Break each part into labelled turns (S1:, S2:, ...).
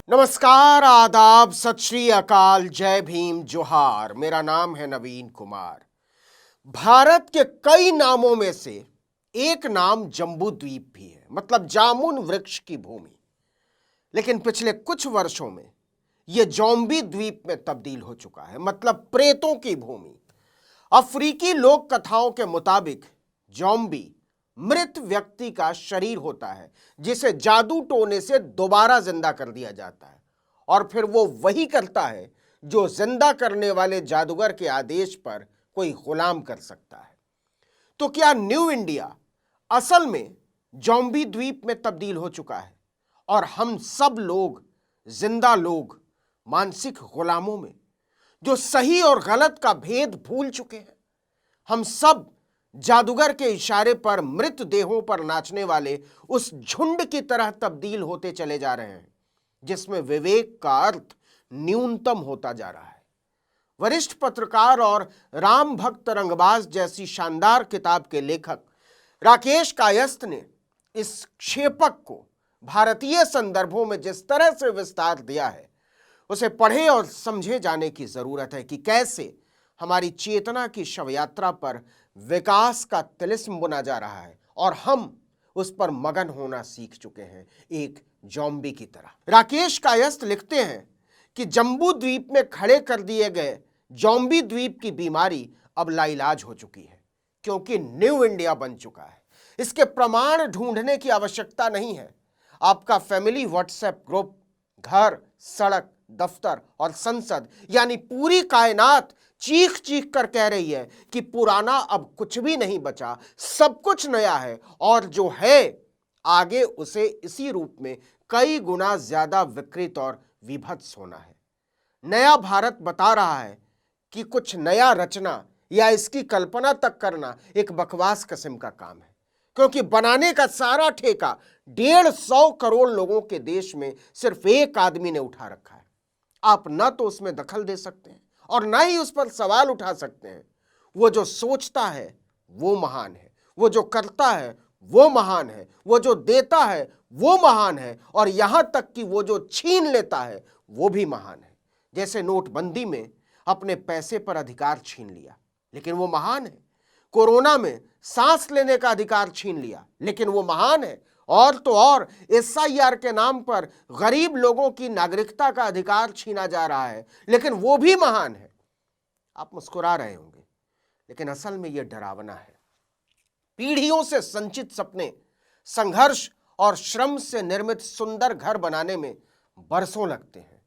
S1: नमस्कार, आदाब, सत श्री अकाल, जय भीम, जोहार। मेरा नाम है नवीन कुमार। भारत के कई नामों में से एक नाम जम्बू द्वीप भी है, मतलब जामुन वृक्ष की भूमि। लेकिन पिछले कुछ वर्षों में यह जोम्बी द्वीप में तब्दील हो चुका है, मतलब प्रेतों की भूमि। अफ्रीकी लोक कथाओं के मुताबिक जोम्बी मृत व्यक्ति का शरीर होता है जिसे जादू टोने से दोबारा जिंदा कर दिया जाता है और फिर वो वही करता है जो जिंदा करने वाले जादूगर के आदेश पर कोई गुलाम कर सकता है। तो क्या न्यू इंडिया असल में जोम्बी द्वीप में तब्दील हो चुका है और हम सब लोग जिंदा लोग मानसिक गुलामों में जो सही और गलत का भेद भूल चुके हैं? हम सब जादूगर के इशारे पर मृत देहों पर नाचने वाले उस झुंड की तरह तब्दील होते चले जा रहे हैं जिसमें विवेक का अर्थ न्यूनतम होता जा रहा है। वरिष्ठ पत्रकार और राम भक्त रंगबाज जैसी शानदार किताब के लेखक राकेश कायस्थ ने इस क्षेपक को भारतीय संदर्भों में जिस तरह से विस्तार दिया है उसे पढ़े और समझे जाने की जरूरत है कि कैसे हमारी चेतना की शव यात्रा पर विकास का तिलिस्म बुना जा रहा है और हम उस पर मगन होना सीख चुके हैं, एक जोम्बी की तरह। राकेश कायस्थ लिखते हैं कि जम्बू द्वीप में खड़े कर दिए गए जोम्बी द्वीप की बीमारी अब लाइलाज हो चुकी है क्योंकि न्यू इंडिया बन चुका है। इसके प्रमाण ढूंढने की आवश्यकता नहीं है। आपका फैमिली व्हाट्सएप ग्रुप, घर, सड़क, दफ्तर और संसद यानी पूरी कायनात चीख चीख कर कह रही है कि पुराना अब कुछ भी नहीं बचा, सब कुछ नया है और जो है आगे उसे इसी रूप में कई गुना ज्यादा विकृत और विभत्स होना है। नया भारत बता रहा है कि कुछ नया रचना या इसकी कल्पना तक करना एक बकवास किस्म का काम है क्योंकि बनाने का सारा ठेका 150 करोड़ लोगों के देश में सिर्फ एक आदमी ने उठा रखा है। आप न तो उसमें दखल दे सकते हैं और न ही उस पर सवाल उठा सकते हैं। वो जो सोचता है वो महान है, वो जो करता है वो महान है, वो जो देता है वो महान है और यहां तक कि वो जो छीन लेता है वो भी महान है। जैसे नोटबंदी में अपने पैसे पर अधिकार छीन लिया लेकिन वो महान है। कोरोना में सांस लेने का अधिकार छीन लिया लेकिन वो महान है। और तो और एसआईआर के नाम पर गरीब लोगों की नागरिकता का अधिकार छीना जा रहा है लेकिन वो भी महान है। आप मुस्कुरा रहे होंगे लेकिन असल में यह डरावना है। पीढ़ियों से संचित सपने, संघर्ष और श्रम से निर्मित सुंदर घर बनाने में बरसों लगते हैं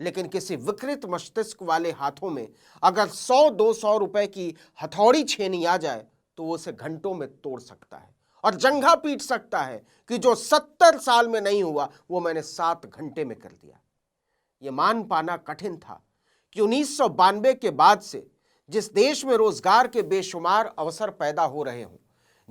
S1: लेकिन किसी विकृत मस्तिष्क वाले हाथों में अगर 100-200 रुपए की हथौड़ी छेनी आ जाए तो वो उसे घंटों में तोड़ सकता है और जंघा पीट सकता है कि जो 70 साल में नहीं हुआ वो मैंने 7 घंटे में कर दिया। ये मान पाना कठिन था कि 1992 के बाद से जिस देश में रोजगार के बेशुमार अवसर पैदा हो रहे हों,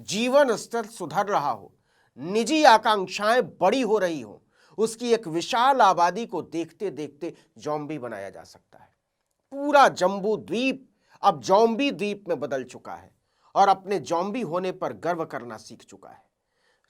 S1: जीवन स्तर सुधर रहा हो, निजी आकांक्षाएं बड़ी हो रही हो, उसकी एक विशाल आबादी को देखते देखते जोम्बी बनाया जा सकता है। पूरा जम्बू द्वीप अब जोम्बी द्वीप में बदल चुका है और अपने जोम्बी होने पर गर्व करना सीख चुका है।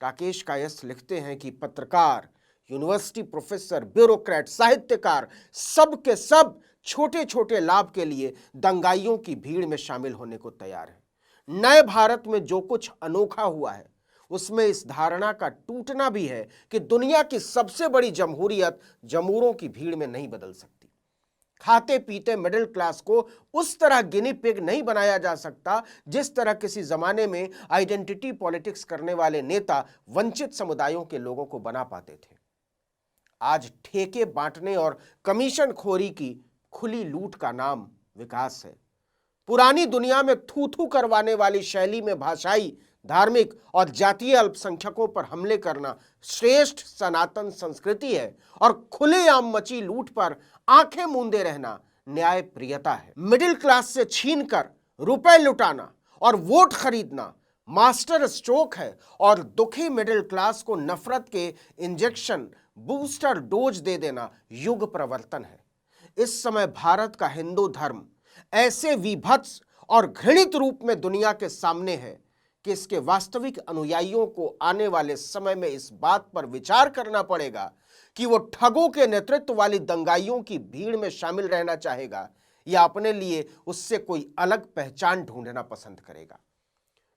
S1: राकेश कायस्थ लिखते हैं कि पत्रकार, यूनिवर्सिटी प्रोफेसर, ब्यूरोक्रेट, साहित्यकार सब के सब छोटे छोटे लाभ के लिए दंगाइयों की भीड़ में शामिल होने को तैयार है। नए भारत में जो कुछ अनोखा हुआ है उसमें इस धारणा का टूटना भी है कि दुनिया की सबसे बड़ी जमहूरियत जमूरों की भीड़ में नहीं बदल सकती। खाते पीते मिडिल क्लास को उस तरह गिनी पिग नहीं बनाया जा सकता जिस तरह किसी जमाने में आइडेंटिटी पॉलिटिक्स करने वाले नेता वंचित समुदायों के लोगों को बना पाते थे। आज ठेके बांटने और कमीशन खोरी की खुली लूट का नाम विकास है। पुरानी दुनिया में थू थू करवाने वाली शैली में भाषाई, धार्मिक और जातीय अल्पसंख्यकों पर हमले करना श्रेष्ठ सनातन संस्कृति है और खुलेआम मची लूट पर आंखें मूंदे रहना न्याय प्रियता है। मिडिल क्लास से छीनकर रुपए लुटाना और वोट खरीदना मास्टर स्ट्रोक है और दुखी मिडिल क्लास को नफरत के इंजेक्शन, बूस्टर डोज दे देना युग प्रवर्तन है। इस समय भारत का हिंदू धर्म ऐसे विभत्स और घृणित रूप में दुनिया के सामने है कि इसके वास्तविक अनुयायियों को आने वाले समय में इस बात पर विचार करना पड़ेगा कि वो ठगों के नेतृत्व वाली दंगाइयों की भीड़ में शामिल रहना चाहेगा या अपने लिए उससे कोई अलग पहचान ढूंढना पसंद करेगा।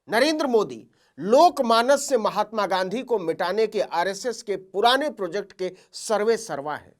S1: नरेंद्र मोदी लोकमानस से महात्मा गांधी को मिटाने के आरएसएस के पुराने प्रोजेक्ट के सर्वे सर्वा हैं,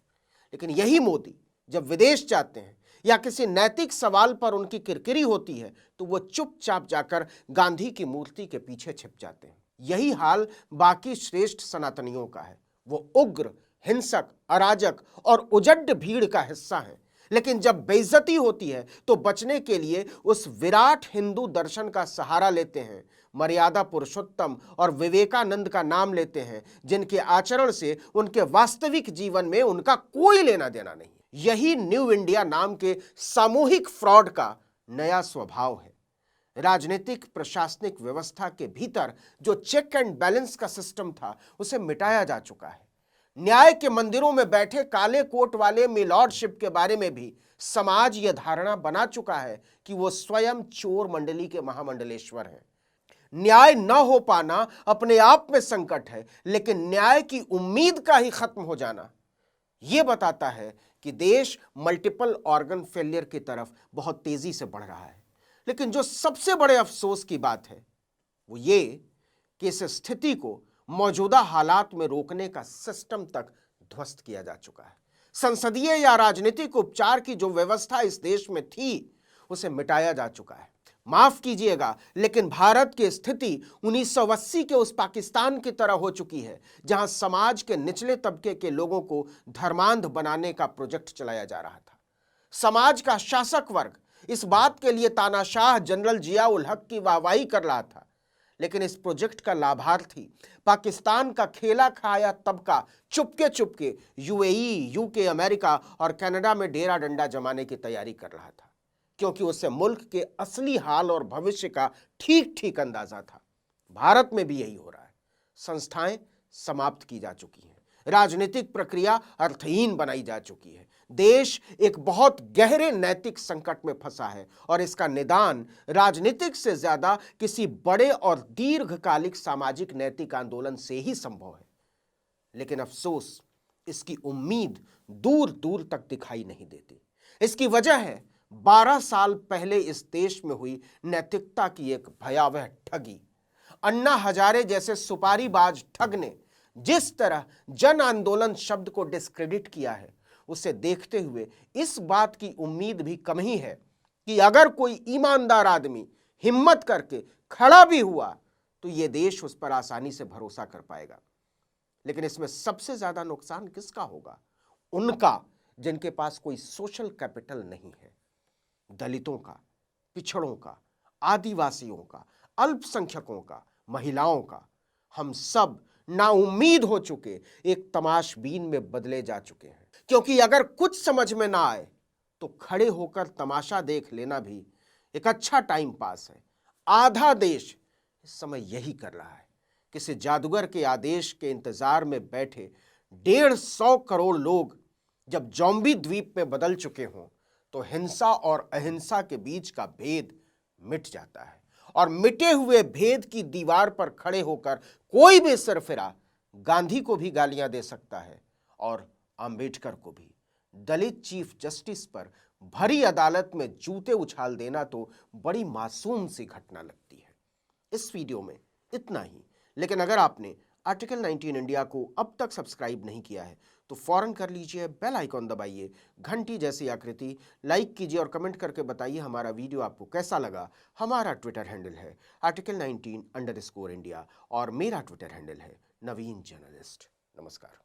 S1: लेकिन यही मोदी जब विदेश जाते हैं या किसी नैतिक सवाल पर उनकी किरकिरी होती है तो वो चुपचाप जाकर गांधी की मूर्ति के पीछे छिप जाते हैं। यही हाल बाकी श्रेष्ठ सनातनियों का है। वो उग्र, हिंसक, अराजक और उजड्ड भीड़ का हिस्सा है, लेकिन जब बेइज्जती होती है तो बचने के लिए उस विराट हिंदू दर्शन का सहारा लेते हैं, मर्यादा पुरुषोत्तम और विवेकानंद का नाम लेते हैं, जिनके आचरण से उनके वास्तविक जीवन में उनका कोई लेना देना नहीं। यही न्यू इंडिया नाम के सामूहिक फ्रॉड का नया स्वभाव है। राजनीतिक प्रशासनिक व्यवस्था के भीतर जो चेक एंड बैलेंस का सिस्टम था उसे मिटाया जा चुका है। न्याय के मंदिरों में बैठे काले कोट वाले मिलॉर्डशिप के बारे में भी समाज यह धारणा बना चुका है कि वो स्वयं चोर मंडली के महामंडलेश्वर हैं। न्याय न हो पाना अपने आप में संकट है, लेकिन न्याय की उम्मीद का ही खत्म हो जाना यह बताता है कि देश मल्टीपल ऑर्गन फेलियर की तरफ बहुत तेजी से बढ़ रहा है। लेकिन जो सबसे बड़े अफसोस की बात है वो ये कि इस स्थिति को मौजूदा हालात में रोकने का सिस्टम तक ध्वस्त किया जा चुका है। संसदीय या राजनीतिक उपचार की जो व्यवस्था इस देश में थी उसे मिटाया जा चुका है। माफ कीजिएगा, लेकिन भारत की स्थिति 1980 के उस पाकिस्तान की तरह हो चुकी है जहां समाज के निचले तबके के लोगों को धर्मांध बनाने का प्रोजेक्ट चलाया जा रहा था। समाज का शासक वर्ग इस बात के लिए तानाशाह जनरल जिया उल हक की वाहवाही कर रहा था, लेकिन इस प्रोजेक्ट का लाभार्थी पाकिस्तान का खेला खाया तबका Chupke Chupke UAE, UK, America और कनाडा में डेरा डंडा जमाने की तैयारी कर रहा था, क्योंकि उसे मुल्क के असली हाल और भविष्य का ठीक ठीक अंदाजा था। भारत में भी यही हो रहा है। संस्थाएं समाप्त की जा चुकी हैं, राजनीतिक प्रक्रिया अर्थहीन बनाई जा चुकी है। देश एक बहुत गहरे नैतिक संकट में फंसा है और इसका निदान राजनीतिक से ज्यादा किसी बड़े और दीर्घकालिक सामाजिक नैतिक आंदोलन से ही संभव है। लेकिन अफसोस, इसकी उम्मीद दूर दूर तक दिखाई नहीं देती। इसकी वजह है 12 साल पहले इस देश में हुई नैतिकता की एक भयावह ठगी। अन्ना हजारे जैसे सुपारीबाज ठग ने जिस तरह जन आंदोलन शब्द को डिस्क्रेडिट किया है, उसे देखते हुए इस बात की उम्मीद भी कम ही है कि अगर कोई ईमानदार आदमी हिम्मत करके खड़ा भी हुआ तो यह देश उस पर आसानी से भरोसा कर पाएगा। लेकिन इसमें सबसे ज्यादा नुकसान किसका होगा? उनका जिनके पास कोई सोशल कैपिटल नहीं है। दलितों का, पिछड़ों का, आदिवासियों का, अल्पसंख्यकों का, महिलाओं का। हम सब नाउम्मीद हो चुके एक तमाशबीन में बदले जा चुके हैं, क्योंकि अगर कुछ समझ में ना आए तो खड़े होकर तमाशा देख लेना भी एक अच्छा टाइम पास है। आधा देश इस समय यही कर रहा है। किसी जादूगर के आदेश के इंतजार में बैठे 150 करोड़ लोग जब ज़ॉम्बी द्वीप में बदल चुके हों तो हिंसा और अहिंसा के बीच का भेद मिट जाता है, और मिटे हुए भेद की दीवार पर खड़े होकर कोई भी सिरफिरा गांधी को भी गालियां दे सकता है और अंबेडकर को भी। दलित चीफ जस्टिस पर भरी अदालत में जूते उछाल देना तो बड़ी मासूम सी घटना लगती है। इस वीडियो में इतना ही, लेकिन अगर आपने आर्टिकल 19 इंडिया को अब तक सब्सक्राइब नहीं किया है तो फौरन कर लीजिए, बेल आइकॉन दबाइए, घंटी जैसी आकृति, लाइक कीजिए और कमेंट करके बताइए हमारा वीडियो आपको कैसा लगा। हमारा ट्विटर हैंडल है article19_India और मेरा ट्विटर हैंडल है नवीन जर्नलिस्ट। नमस्कार।